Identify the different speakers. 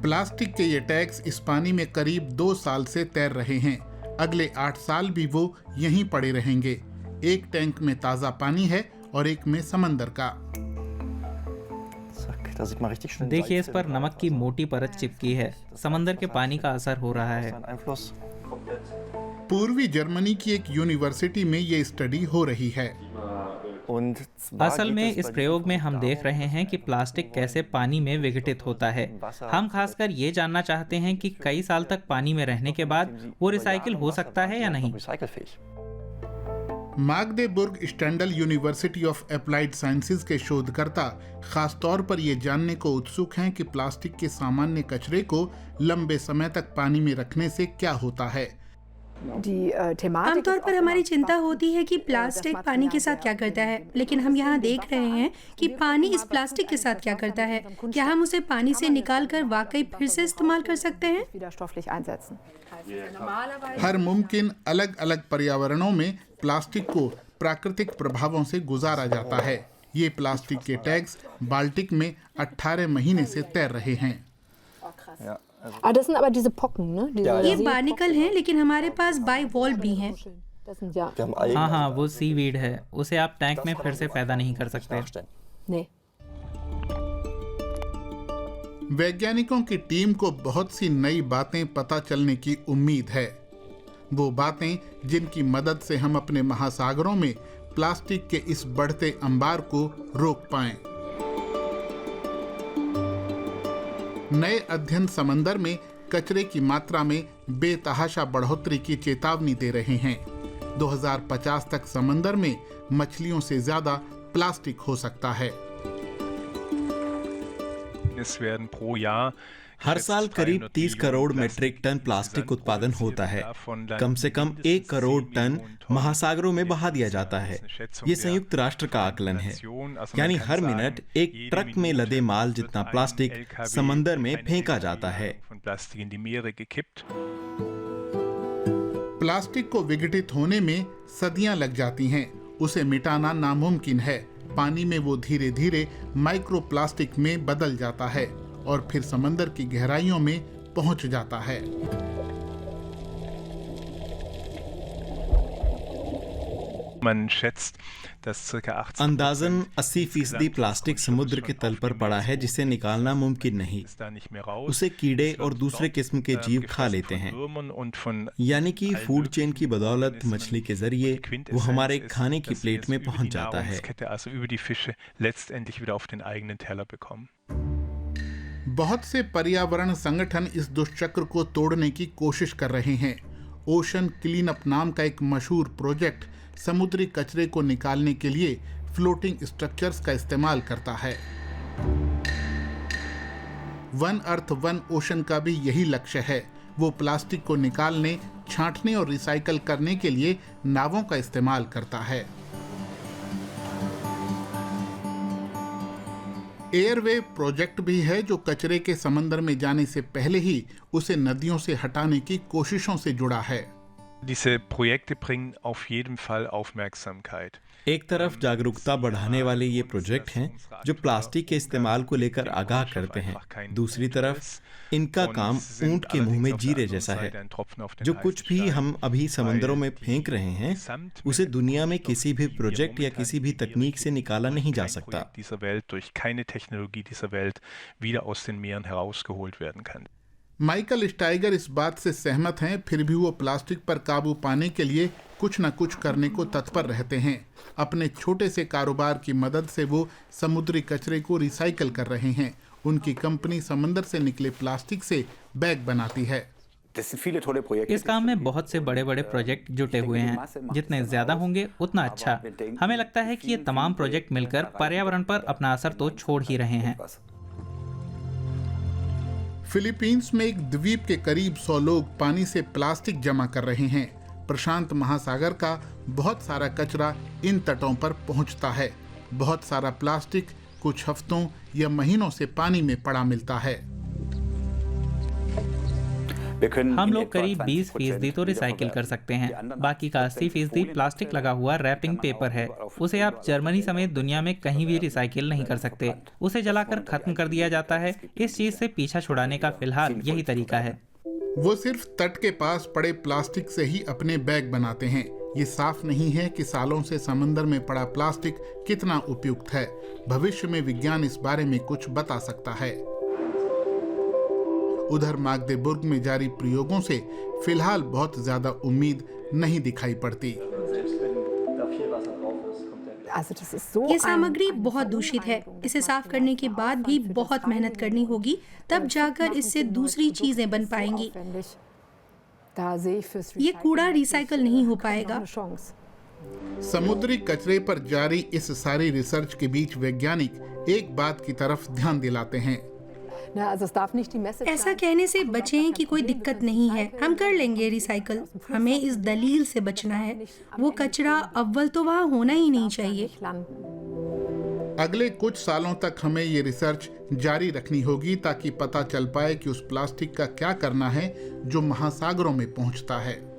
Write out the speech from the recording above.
Speaker 1: Plastic के ये tags इस पानी में करीब 2 साल से तैर रहे हैं। अगले 8 साल भी वो यहीं पड़े रहेंगे। एक टैंक में ताज़ा पानी है और एक में समंदर का।
Speaker 2: देखिए, इस पर नमक की मोटी परत चिपकी है। समंदर के पानी का असर हो रहा है।
Speaker 1: पूर्वी जर्मनी की एक यूनिवर्सिटी में ये स्टडी हो रही है।
Speaker 2: असल में इस प्रयोग में हम देख रहे हैं कि प्लास्टिक कैसे पानी में विघटित होता है। हम खासकर ये जानना चाहते हैं कि कई साल तक पानी में रहने के बाद वो रिसाइकिल हो सकता है या नहीं।
Speaker 1: मागदेबुर्ग स्टैंडल यूनिवर्सिटी ऑफ अप्लाइड साइंसेज के शोधकर्ता खास तौर पर ये जानने को उत्सुक हैं कि प्लास्टिक के सामान्य कचरे को लंबे समय तक पानी में रखने से क्या होता है।
Speaker 3: आमतौर पर हमारी चिंता होती है कि प्लास्टिक पानी के साथ क्या करता है, लेकिन हम यहाँ देख रहे हैं कि पानी इस प्लास्टिक के साथ क्या करता है। क्या हम उसे पानी से निकालकर वाकई फिर से इस्तेमाल कर सकते हैं?
Speaker 1: हर मुमकिन अलग अलग पर्यावरणों में प्लास्टिक को प्राकृतिक प्रभावों से गुजारा जाता है। ये प्लास्टिक के टैग्स बाल्टिक में 18 महीने से तैर रहे हैं।
Speaker 3: ये बार्निकल हैं, लेकिन हमारे पास बाइवॉल्व भी हैं।
Speaker 2: हाँ, वो सीवीड है। उसे आप टैंक में फिर से पैदा नहीं कर सकते।
Speaker 1: वैज्ञानिकों की टीम को बहुत सी नई बातें पता चलने की उम्मीद है। वो बातें जिनकी मदद से हम अपने महासागरों में प्लास्टिक के इस बढ़ते अंबार को रोक पाएं। नए अध्ययन समंदर में कचरे की मात्रा में बेतहाशा बढ़ोतरी की चेतावनी दे रहे हैं। 2050 तक समंदर में मछलियों से ज्यादा प्लास्टिक हो सकता है।
Speaker 4: हर साल करीब 30 करोड़ मीट्रिक टन प्लास्टिक उत्पादन होता है। कम से कम 1 करोड़ टन महासागरों में बहा दिया जाता है। ये संयुक्त राष्ट्र का आकलन है, यानी हर मिनट एक ट्रक में लदे माल जितना प्लास्टिक समंदर में फेंका जाता है।
Speaker 1: प्लास्टिक को विघटित होने में सदियां लग जाती हैं। उसे मिटाना नामुमकिन है। पानी में वो धीरे धीरे माइक्रोप्लास्टिक में बदल जाता है और फिर समंदर की गहराइयों में पहुंच जाता है।
Speaker 4: अंदाजन 80% प्लास्टिक समुद्र के तल पर पड़ा है, जिसे निकालना मुमकिन नहीं। उसे कीड़े और दूसरे किस्म के जीव खा लेते हैं, यानी कि फूड चेन की बदौलत मछली के जरिए वो हमारे खाने की प्लेट में पहुंच जाता है।
Speaker 1: बहुत से पर्यावरण संगठन इस दुष्चक्र को तोड़ने की कोशिश कर रहे हैं। ओशन क्लीन अप नाम का एक मशहूर प्रोजेक्ट समुद्री कचरे को निकालने के लिए फ्लोटिंग स्ट्रक्चर्स का इस्तेमाल करता है। वन अर्थ वन ओशन का भी यही लक्ष्य है। वो प्लास्टिक को निकालने, छांटने और रिसाइकल करने के लिए नावों का इस्तेमाल करता है। एयरवेव प्रोजेक्ट भी है जो कचरे के समंदर में जाने से पहले ही उसे नदियों से हटाने की कोशिशों से जुड़ा है।
Speaker 5: Diese Projekte bringen auf jeden Fall Aufmerksamkeit.
Speaker 4: एक तरफ जागरूकता बढ़ाने वाले ये प्रोजेक्ट हैं जो प्लास्टिक के इस्तेमाल को लेकर आगाह करते हैं। दूसरी तरफ इनका काम ऊंट के मुंह में जीरे जैसा है। जो कुछ भी हम अभी समंदरों में फेंक रहे हैं, उसे दुनिया में किसी भी प्रोजेक्ट या किसी भी तकनीक से निकाला नहीं जा सकता।
Speaker 1: माइकल स्टाइगर इस बात से सहमत हैं, फिर भी वो प्लास्टिक पर काबू पाने के लिए कुछ न कुछ करने को तत्पर रहते हैं। अपने छोटे से कारोबार की मदद से वो समुद्री कचरे को रिसाइकल कर रहे हैं। उनकी कंपनी समंदर से निकले प्लास्टिक से बैग बनाती है।
Speaker 2: इस काम में बहुत से बड़े बड़े प्रोजेक्ट जुटे हुए हैं। जितने ज्यादा होंगे उतना अच्छा। हमें लगता है कि ये तमाम प्रोजेक्ट मिलकर पर्यावरण पर अपना असर तो छोड़ ही रहे हैं।
Speaker 1: फिलीपींस में एक द्वीप के करीब 100 लोग पानी से प्लास्टिक जमा कर रहे हैं। प्रशांत महासागर का बहुत सारा कचरा इन तटों पर पहुंचता है। बहुत सारा प्लास्टिक कुछ हफ्तों या महीनों से पानी में पड़ा मिलता है।
Speaker 2: हम लोग करीब 20% तो रिसाइकिल कर सकते हैं। बाकी का 80% प्लास्टिक लगा हुआ रैपिंग पेपर है। उसे आप जर्मनी समेत दुनिया में कहीं भी रिसाइकिल नहीं कर सकते। उसे जलाकर खत्म कर दिया जाता है। इस चीज से पीछा छुड़ाने का फिलहाल यही तरीका है।
Speaker 1: वो सिर्फ तट के पास पड़े प्लास्टिक से ही अपने बैग बनाते हैं। ये साफ नहीं है कि सालों से समंदर में पड़ा प्लास्टिक कितना उपयुक्त है। भविष्य में विज्ञान इस बारे में कुछ बता सकता है। उधर माग्देबुर्ग में जारी प्रयोगों से फिलहाल बहुत ज्यादा उम्मीद नहीं दिखाई पड़ती।
Speaker 3: ये सामग्री बहुत दूषित है। इसे साफ करने के बाद भी बहुत मेहनत करनी होगी, तब जाकर इससे दूसरी चीजें बन पाएंगी। ये कूड़ा रिसाइकल नहीं हो पाएगा।
Speaker 1: समुद्री कचरे पर जारी इस सारी रिसर्च के बीच वैज्ञानिक एक बात की तरफ ध्यान दिलाते हैं।
Speaker 3: ऐसा कहने से बचें कि कोई दिक्कत नहीं है, हम कर लेंगे रिसाइकल। हमें इस दलील से बचना है। वो कचरा अव्वल तो वहाँ होना ही नहीं चाहिए।
Speaker 1: अगले कुछ सालों तक हमें ये रिसर्च जारी रखनी होगी ताकि पता चल पाए कि उस प्लास्टिक का क्या करना है जो महासागरों में पहुंचता है।